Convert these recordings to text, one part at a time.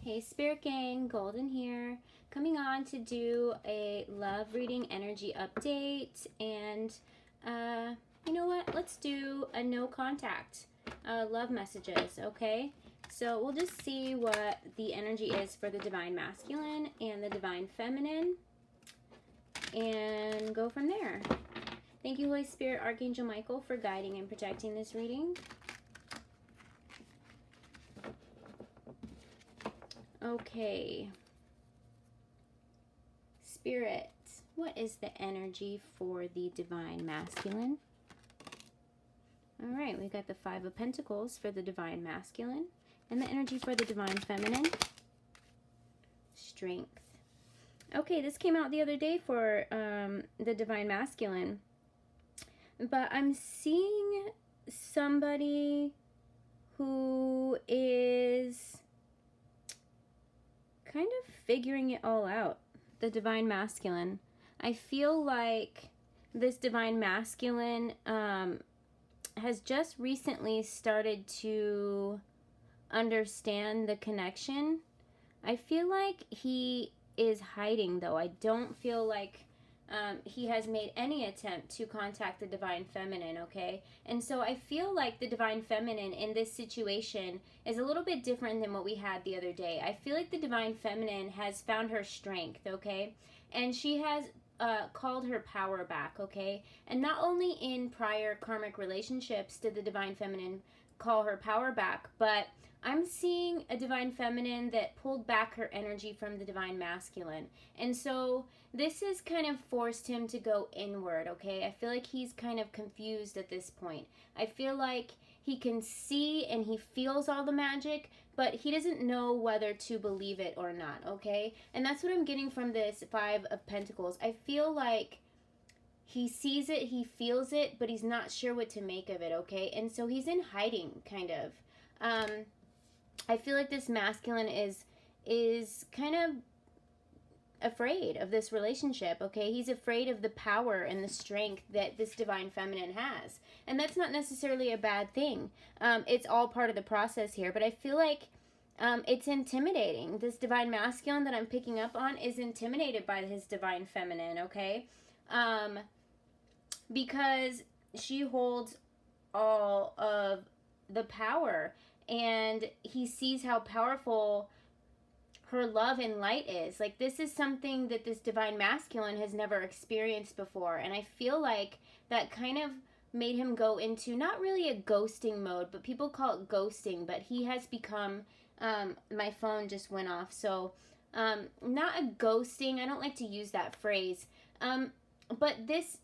Hey Spirit Gang, Golden here, coming on to do a love reading energy update. And you know what, let's do a no contact love messages, okay? So we'll just see what the energy is for the Divine Masculine and the Divine Feminine and go from there. Thank you, Holy Spirit, Archangel Michael, for guiding and protecting this reading. Okay. Spirit, what is the energy for the Divine Masculine? All right, we got the Five of Pentacles for the Divine Masculine. And the energy for the Divine Feminine? Strength. Okay, this came out the other day for the Divine Masculine. But I'm seeing somebody who is kind of figuring it all out. The Divine Masculine. I feel like this Divine Masculine has just recently started to understand the connection. I feel like he is hiding, though. I don't feel like he has made any attempt to contact the Divine Feminine, okay? And so I feel like the Divine Feminine in this situation is a little bit different than what we had the other day. I feel like the Divine Feminine has found her strength, okay? And she has called her power back, okay? And not only in prior karmic relationships did the Divine Feminine call her power back, but I'm seeing a Divine Feminine that pulled back her energy from the Divine Masculine. And so this has kind of forced him to go inward, okay? I feel like he's kind of confused at this point. I feel like he can see and he feels all the magic, but he doesn't know whether to believe it or not, okay? And that's what I'm getting from this Five of Pentacles. I feel like he sees it, he feels it, but he's not sure what to make of it, okay? And so he's in hiding, kind of. I feel like this masculine is kind of afraid of this relationship, okay? He's afraid of the power and the strength that this Divine Feminine has. And that's not necessarily a bad thing. It's all part of the process here, but I feel like it's intimidating. This Divine Masculine that I'm picking up on is intimidated by his Divine Feminine, okay? Because she holds all of the power, and he sees how powerful her love and light is. Like, this is something that this Divine Masculine has never experienced before. And I feel like that kind of made him go into not really a ghosting mode, but people call it ghosting. But he has become, my phone just went off. So, not a ghosting. I don't like to use that phrase. But this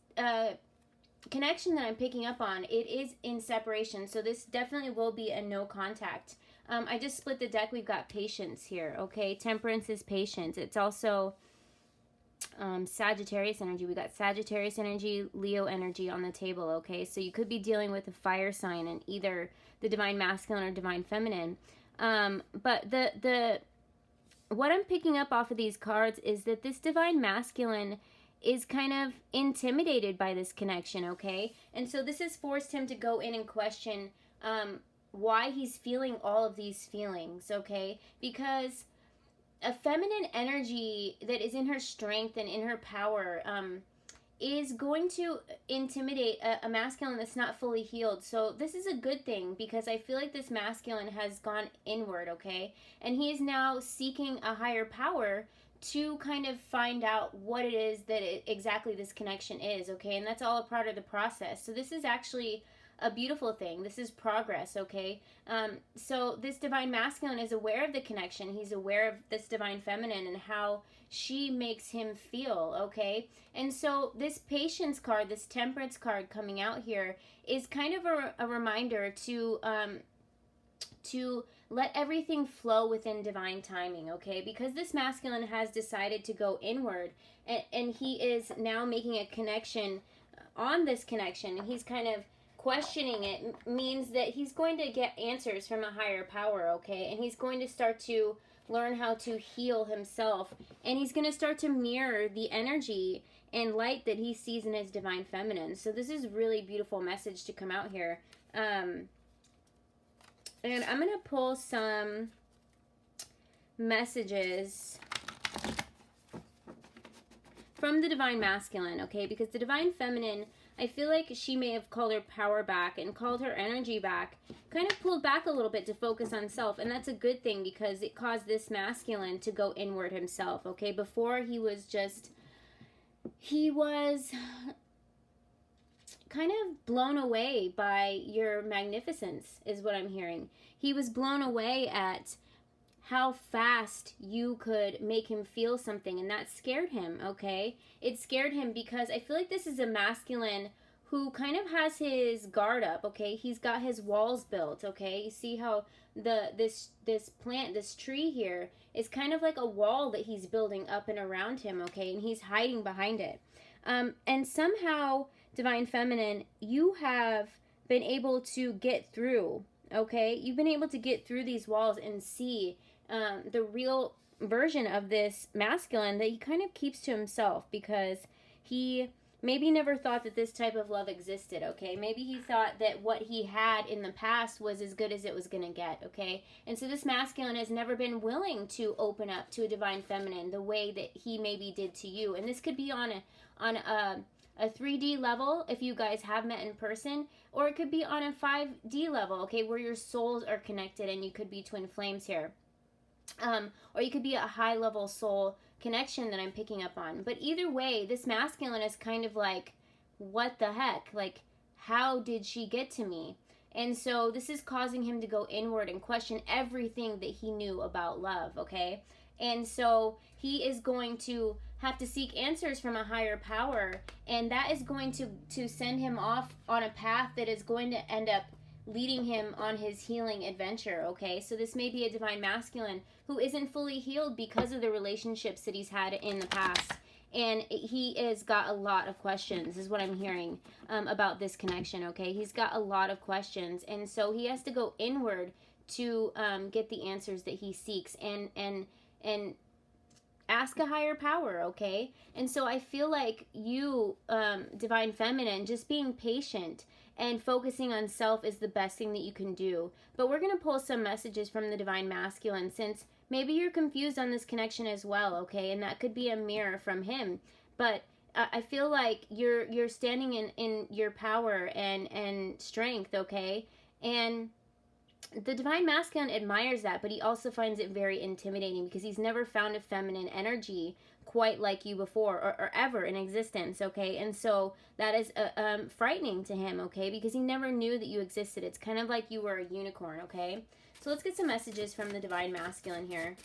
connection that I'm picking up on, it is in separation, so this definitely will be a no contact. I just split the deck. We've got patience here, okay? Temperance is patience. It's also Sagittarius energy. We got Sagittarius energy, Leo energy on the table, okay? So you could be dealing with a fire sign in either the Divine Masculine or Divine Feminine. But what I'm picking up off of these cards is that this Divine Masculine is kind of intimidated by this connection, okay? And so this has forced him to go in and question why he's feeling all of these feelings, okay? Because a feminine energy that is in her strength and in her power is going to intimidate a masculine that's not fully healed. So this is a good thing, because I feel like this masculine has gone inward, okay? And he is now seeking a higher power to kind of find out what it is that exactly this connection is, okay? And that's all a part of the process. So this is actually a beautiful thing. This is progress, okay? So this Divine Masculine is aware of the connection. He's aware of this Divine Feminine and how she makes him feel, okay? And so this Patience card, this Temperance card coming out here is kind of a reminder to let everything flow within divine timing, okay? Because this masculine has decided to go inward, and he is now making a connection on this connection. He's kind of questioning it, means that he's going to get answers from a higher power, okay? And he's going to start to learn how to heal himself, and he's going to start to mirror the energy and light that he sees in his Divine Feminine. So this is really beautiful message to come out here. And I'm going to pull some messages from the Divine Masculine, okay? Because the Divine Feminine, I feel like she may have called her power back and called her energy back, kind of pulled back a little bit to focus on self. And that's a good thing because it caused this masculine to go inward himself, okay? Before he was kind of blown away by your magnificence is what I'm hearing. He was blown away at how fast you could make him feel something, and that scared him, okay? It scared him because I feel like this is a masculine who kind of has his guard up, okay? He's got his walls built, okay? You see how this plant, this tree here, is kind of like a wall that he's building up and around him, okay? And he's hiding behind it. And somehow, Divine Feminine, you have been able to get through, okay? You've been able to get through these walls and see the real version of this masculine that he kind of keeps to himself because he maybe never thought that this type of love existed, okay? Maybe he thought that what he had in the past was as good as it was going to get, okay? And so this masculine has never been willing to open up to a Divine Feminine the way that he maybe did to you. And this could be on a 3D level if you guys have met in person, or it could be on a 5D level, okay, where your souls are connected and you could be twin flames here. Or you could be a high level soul connection that I'm picking up on. But either way, this masculine is kind of like, what the heck? Like, how did she get to me? And so this is causing him to go inward and question everything that he knew about love, okay? And so he is going to have to seek answers from a higher power, and that is going to send him off on a path that is going to end up leading him on his healing adventure, okay? So this may be a Divine Masculine who isn't fully healed because of the relationships that he's had in the past. And he has got a lot of questions, is what I'm hearing about this connection, okay? He's got a lot of questions. And so he has to go inward to get the answers that he seeks and ask a higher power, okay? And so I feel like you, Divine Feminine, just being patient and focusing on self is the best thing that you can do. But we're going to pull some messages from the Divine Masculine since maybe you're confused on this connection as well, okay? And that could be a mirror from him. But I feel like you're standing in your power and strength, okay? And the Divine Masculine admires that, but he also finds it very intimidating because he's never found a feminine energy quite like you before or ever in existence, okay? And so that is frightening to him, okay? Because he never knew that you existed. It's kind of like you were a unicorn, okay? So let's get some messages from the Divine Masculine here.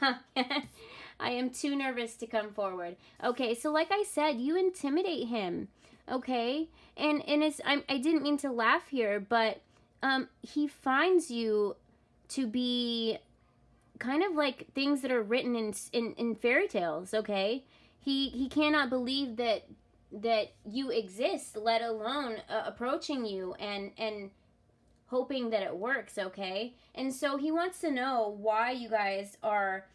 I am too nervous to come forward. Okay, so like I said, you intimidate him, okay? And it's, I didn't mean to laugh here, but he finds you to be kind of like things that are written in fairy tales, okay? He cannot believe that you exist, let alone approaching you and hoping that it works, okay? And so he wants to know why you guys are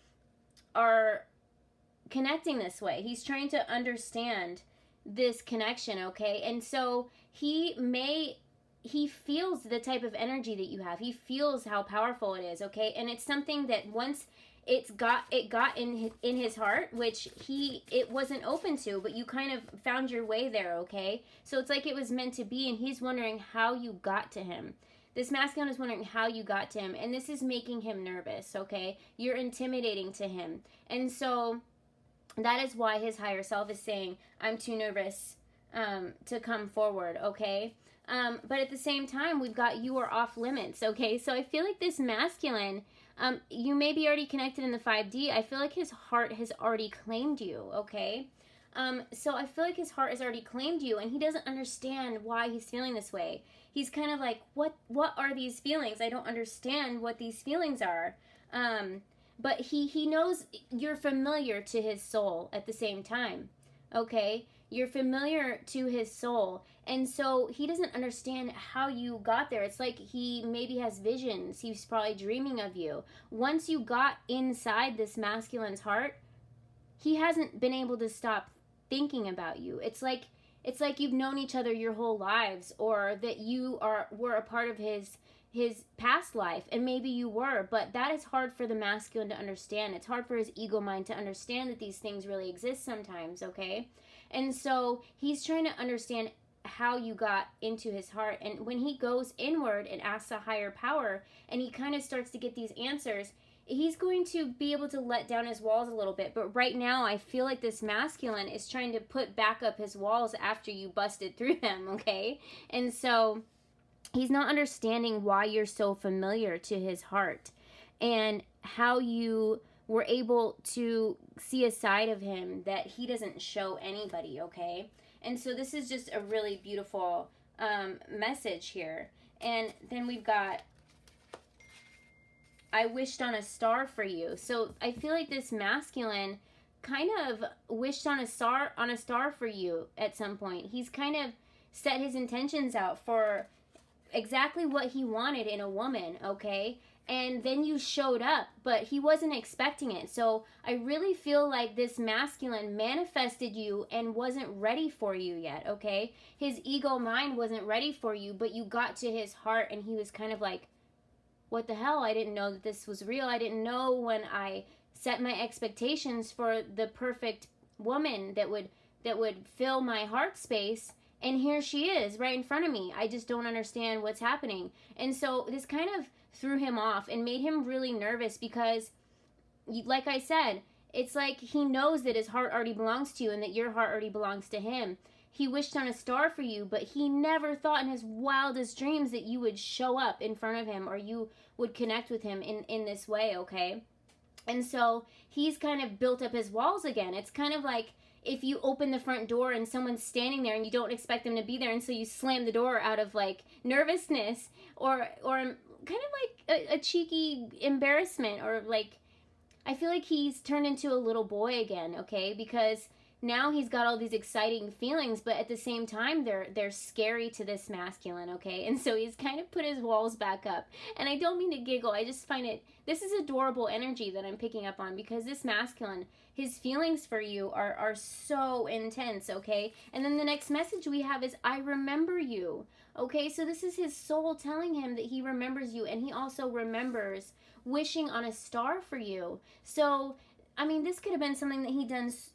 connecting this way. He's trying to understand this connection, okay? And so he feels the type of energy that you have. He feels how powerful it is, okay? And it's something that once it got in his heart, which it wasn't open to, but you kind of found your way there, okay? So it's like it was meant to be, and he's wondering how you got to him. This masculine is wondering how you got to him, and this is making him nervous, okay? You're intimidating to him. And so that is why his higher self is saying, I'm too nervous to come forward, okay? But at the same time, we've got you are off limits, okay? So I feel like this masculine, you may be already connected in the 5D. I feel like his heart has already claimed you, okay? So I feel like his heart has already claimed you, and he doesn't understand why he's feeling this way. He's kind of like, what are these feelings? I don't understand what these feelings are. But he knows you're familiar to his soul at the same time, okay? You're familiar to his soul, and so he doesn't understand how you got there. It's like he maybe has visions. He's probably dreaming of you. Once you got inside this masculine's heart, he hasn't been able to stop thinking about you. It's like you've known each other your whole lives, or that you were a part of his his past life, and maybe you were, but that is hard for the masculine to understand. It's hard for his ego mind to understand that these things really exist sometimes, okay? And so he's trying to understand how you got into his heart. And when he goes inward and asks a higher power, and he kind of starts to get these answers, he's going to be able to let down his walls a little bit. But right now, I feel like this masculine is trying to put back up his walls after you busted through them, okay? And so he's not understanding why you're so familiar to his heart and how you were able to see a side of him that he doesn't show anybody, okay? And so this is just a really beautiful message here. And then we've got, I wished on a star for you. So I feel like this masculine kind of wished on a star for you at some point. He's kind of set his intentions out for exactly what he wanted in a woman, okay? And then you showed up, but he wasn't expecting it. So I really feel like this masculine manifested you and wasn't ready for you yet, okay? His ego mind wasn't ready for you, but you got to his heart and he was kind of like, what the hell? I didn't know that this was real. I didn't know when I set my expectations for the perfect woman that would fill my heart space. And here she is right in front of me. I just don't understand what's happening. And so this kind of threw him off and made him really nervous because, like I said, it's like he knows that his heart already belongs to you and that your heart already belongs to him. He wished on a star for you, but he never thought in his wildest dreams that you would show up in front of him or you would connect with him in this way, okay? And so he's kind of built up his walls again. It's kind of like if you open the front door and someone's standing there and you don't expect them to be there, and so you slam the door out of like nervousness or kind of like a cheeky embarrassment, or like, I feel like he's turned into a little boy again, okay? Because now he's got all these exciting feelings, but at the same time, they're scary to this masculine, okay? And so he's kind of put his walls back up. And I don't mean to giggle. I just find this is adorable energy that I'm picking up on, because this masculine, his feelings for you are so intense, okay? And then the next message we have is, I remember you, okay? So this is his soul telling him that he remembers you, and he also remembers wishing on a star for you. So I mean, this could have been something that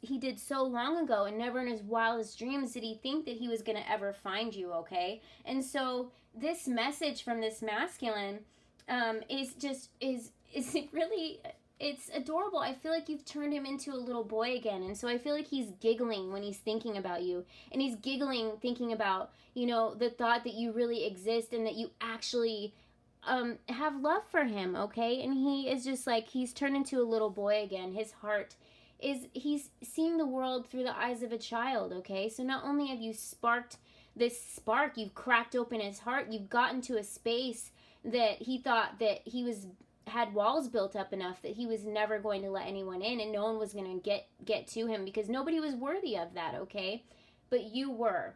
he did so long ago, and never in his wildest dreams did he think that he was going to ever find you, okay? And so this message from this masculine is really, it's adorable. I feel like you've turned him into a little boy again, and so I feel like he's giggling when he's thinking about you, and he's giggling thinking about, you know, the thought that you really exist and that you actually have love for him, okay? And he is just like, he's turned into a little boy again. His heart is, he's seeing the world through the eyes of a child, okay? So not only have you sparked this spark, you've cracked open his heart, you've gotten to a space that he thought that he had walls built up enough that he was never going to let anyone in, and no one was going to get to him, because nobody was worthy of that, okay? But you were.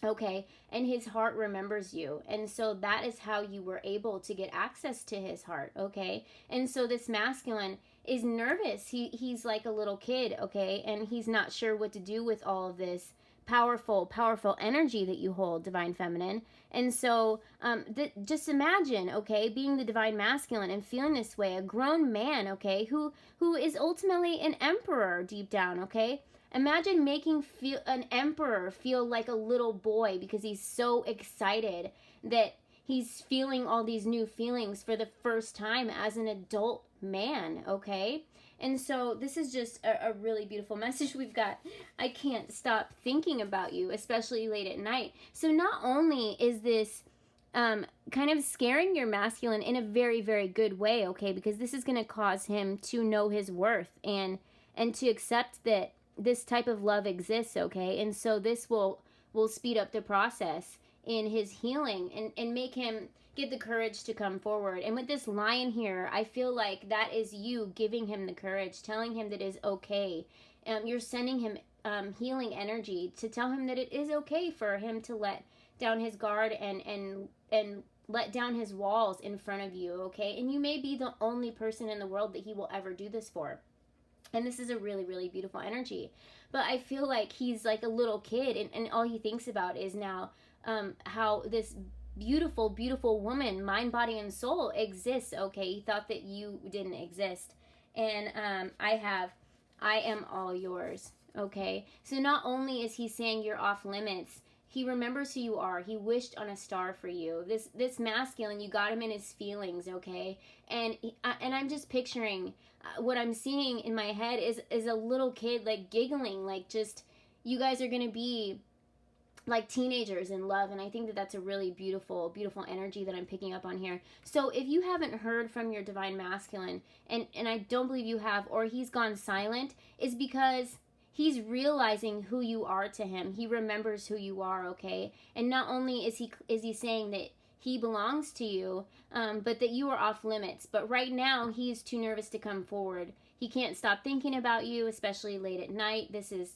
Okay, and his heart remembers you, and so that is how you were able to get access to his heart, okay? And so this masculine is nervous. He's like a little kid, okay? And he's not sure what to do with all of this powerful energy that you hold, divine feminine. And so just imagine, okay, being the divine masculine and feeling this way, a grown man, okay, who is ultimately an emperor deep down, okay? Imagine making an emperor feel like a little boy, because he's so excited that he's feeling all these new feelings for the first time as an adult man, okay? And so this is just a really beautiful message we've got. I can't stop thinking about you, especially late at night. So not only is this kind of scaring your masculine in a very, very good way, okay? Because this is going to cause him to know his worth and to accept that this type of love exists, okay? And so this will speed up the process in his healing and make him get the courage to come forward. And with this lion here, I feel like that is you giving him the courage, telling him that it is okay. You're sending him healing energy to tell him that it is okay for him to let down his guard and let down his walls in front of you, okay? And you may be the only person in the world that he will ever do this for. And this is a really, really beautiful energy. But I feel like he's like a little kid, and all he thinks about is now how this beautiful, beautiful woman, mind, body, and soul exists, okay? He thought that you didn't exist. And I am all yours, okay? So not only is he saying you're off limits, he remembers who you are. He wished on a star for you. This masculine, you got him in his feelings, okay? And I'm just picturing, what I'm seeing in my head is a little kid, like, giggling, like, just, you guys are going to be like teenagers in love. And I think that that's a really beautiful, beautiful energy that I'm picking up on here. So if you haven't heard from your divine masculine, and I don't believe you have, or he's gone silent, is because he's realizing who you are to him. He remembers who you are, okay? And not only is he saying that he belongs to you, but that you are off limits. But right now, he is too nervous to come forward. He can't stop thinking about you, especially late at night. This is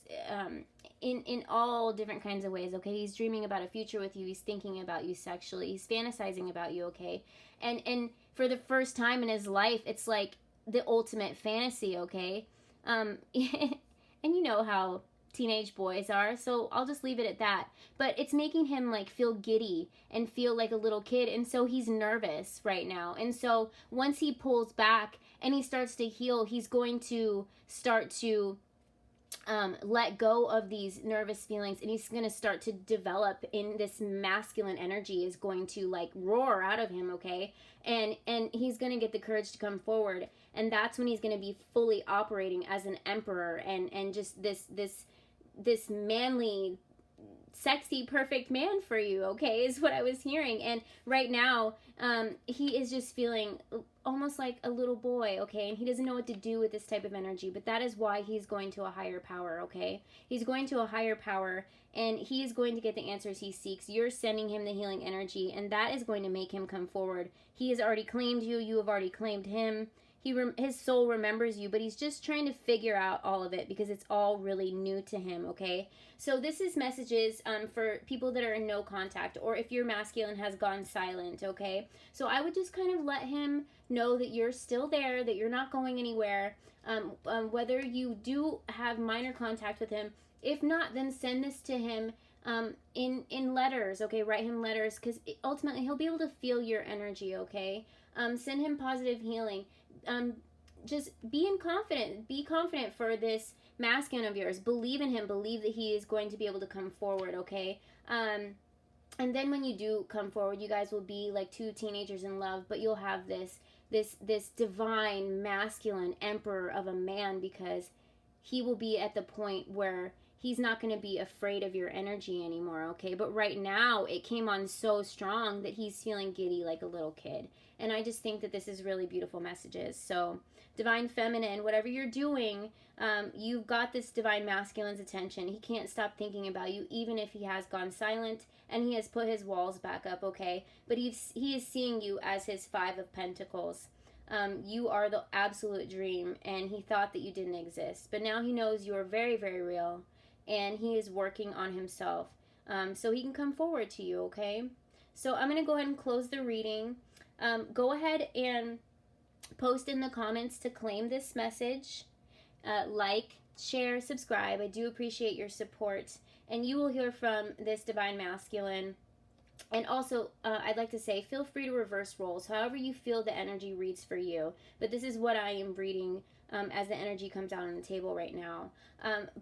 in all different kinds of ways, okay? He's dreaming about a future with you. He's thinking about you sexually. He's fantasizing about you, okay? And for the first time in his life, it's like the ultimate fantasy, okay? And you know how teenage boys are, so I'll just leave it at that. But it's making him like feel giddy and feel like a little kid, and so he's nervous right now. And so once he pulls back and he starts to heal, he's going to start to let go of these nervous feelings, and he's going to start to develop in this masculine energy is going to like roar out of him, okay? And he's going to get the courage to come forward, and that's when he's going to be fully operating as an emperor and just this manly, sexy, perfect man for you, okay, is what I was hearing. And right now, he is just feeling almost like a little boy, okay, and he doesn't know what to do with this type of energy, but that is why he's going to a higher power, okay? He's going to a higher power, and he is going to get the answers he seeks. You're sending him the healing energy, and that is going to make him come forward. He has already claimed you. You have already claimed him. His soul remembers you, but he's just trying to figure out all of it because it's all really new to him, okay? So this is messages for people that are in no contact, or if your masculine has gone silent, okay? So I would just kind of let him know that you're still there, that you're not going anywhere, whether you do have minor contact with him. If not, then send this to him in letters, okay? Write him letters, because ultimately he'll be able to feel your energy, okay? Send him positive healing. Just be confident for this masculine of yours. Believe in him. Believe that he is going to be able to come forward, okay? And then when you do come forward, you guys will be like two teenagers in love, but you'll have this divine masculine emperor of a man, because he will be at the point where he's not going to be afraid of your energy anymore, okay? But right now, it came on so strong that he's feeling giddy like a little kid. And I just think that this is really beautiful messages. So, divine feminine, whatever you're doing, you've got this divine masculine's attention. He can't stop thinking about you, even if he has gone silent and he has put his walls back up, okay? But he is seeing you as his 5 of Pentacles. You are the absolute dream, and he thought that you didn't exist. But now he knows you are very, very real, and he is working on himself so he can come forward to you, okay? So I'm going to go ahead and close the reading. Go ahead and post in the comments to claim this message. Like, share, subscribe. I do appreciate your support. And you will hear from this divine masculine. And also, I'd like to say, feel free to reverse roles. However you feel the energy reads for you. But this is what I am reading as the energy comes out on the table right now.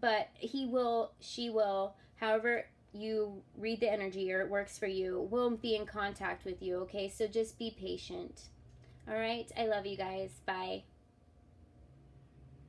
But he will, she will, however you read the energy or it works for you, will be in contact with you, okay? So just be patient. All right? I love you guys. Bye.